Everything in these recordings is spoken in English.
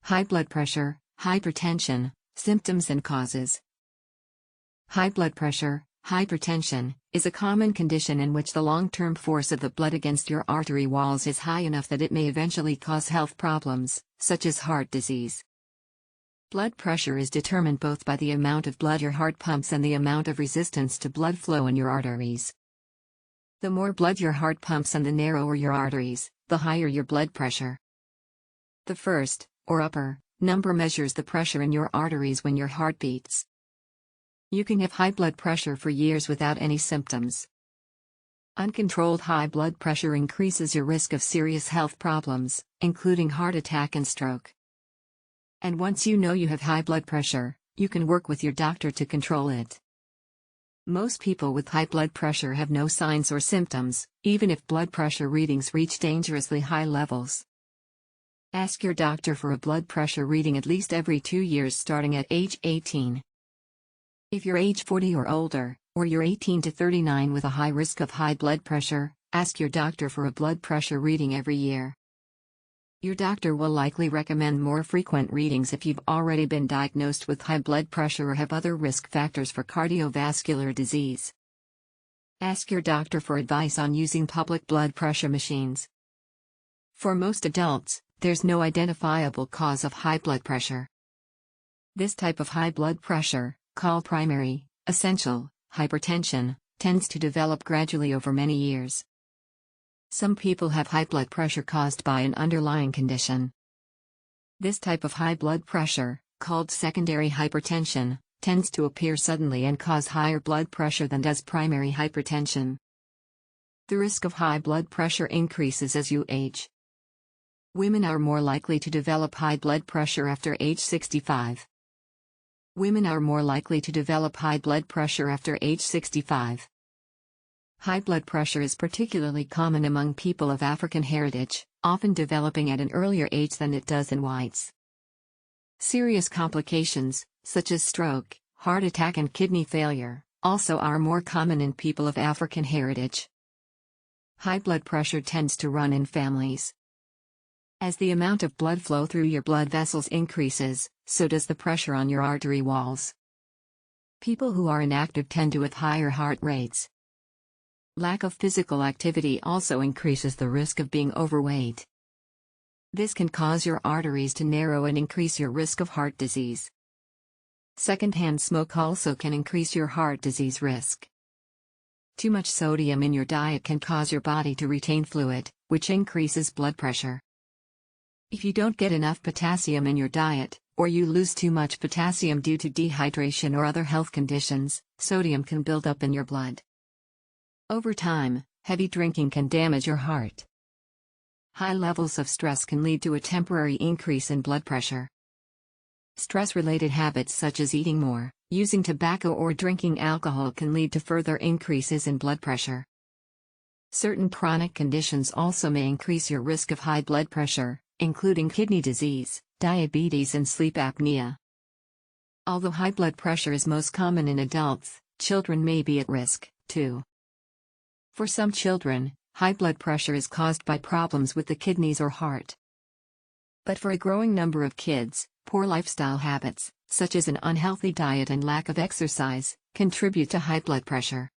High blood pressure, hypertension, symptoms and causes. High blood pressure, hypertension, is a common condition in which the long-term force of the blood against your artery walls is high enough that it may eventually cause health problems, such as heart disease. Blood pressure is determined both by the amount of blood your heart pumps and the amount of resistance to blood flow in your arteries. The more blood your heart pumps and the narrower your arteries, the higher your blood pressure. The first, or upper, number measures the pressure in your arteries when your heart beats. You can have high blood pressure for years without any symptoms. Uncontrolled high blood pressure increases your risk of serious health problems, including heart attack and stroke. And once you know you have high blood pressure, you can work with your doctor to control it. Most people with high blood pressure have no signs or symptoms, even if blood pressure readings reach dangerously high levels. Ask your doctor for a blood pressure reading at least every 2 years starting at age 18. If you're age 40 or older, or you're 18 to 39 with a high risk of high blood pressure, ask your doctor for a blood pressure reading every year. Your doctor will likely recommend more frequent readings if you've already been diagnosed with high blood pressure or have other risk factors for cardiovascular disease. Ask your doctor for advice on using public blood pressure machines. For most adults, there's no identifiable cause of high blood pressure. This type of high blood pressure, called primary, essential, hypertension, tends to develop gradually over many years. Some people have high blood pressure caused by an underlying condition. This type of high blood pressure, called secondary hypertension, tends to appear suddenly and cause higher blood pressure than does primary hypertension. The risk of high blood pressure increases as you age. Women are more likely to develop high blood pressure after age 65. Women are more likely to develop high blood pressure after age 65. High blood pressure is particularly common among people of African heritage, often developing at an earlier age than it does in whites. Serious complications, such as stroke, heart attack and kidney failure, also are more common in people of African heritage. High blood pressure tends to run in families. As the amount of blood flow through your blood vessels increases, so does the pressure on your artery walls. People who are inactive tend to have higher heart rates. Lack of physical activity also increases the risk of being overweight. This can cause your arteries to narrow and increase your risk of heart disease. Secondhand smoke also can increase your heart disease risk. Too much sodium in your diet can cause your body to retain fluid, which increases blood pressure. If you don't get enough potassium in your diet, or you lose too much potassium due to dehydration or other health conditions, sodium can build up in your blood. Over time, heavy drinking can damage your heart. High levels of stress can lead to a temporary increase in blood pressure. Stress-related habits such as eating more, using tobacco or drinking alcohol can lead to further increases in blood pressure. Certain chronic conditions also may increase your risk of high blood pressure, including kidney disease, diabetes and sleep apnea. Although high blood pressure is most common in adults, children may be at risk, too. For some children, high blood pressure is caused by problems with the kidneys or heart. But for a growing number of kids, poor lifestyle habits, such as an unhealthy diet and lack of exercise, contribute to high blood pressure.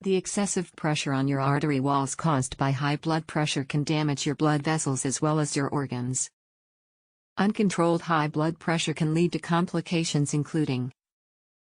The excessive pressure on your artery walls caused by high blood pressure can damage your blood vessels as well as your organs. Uncontrolled high blood pressure can lead to complications including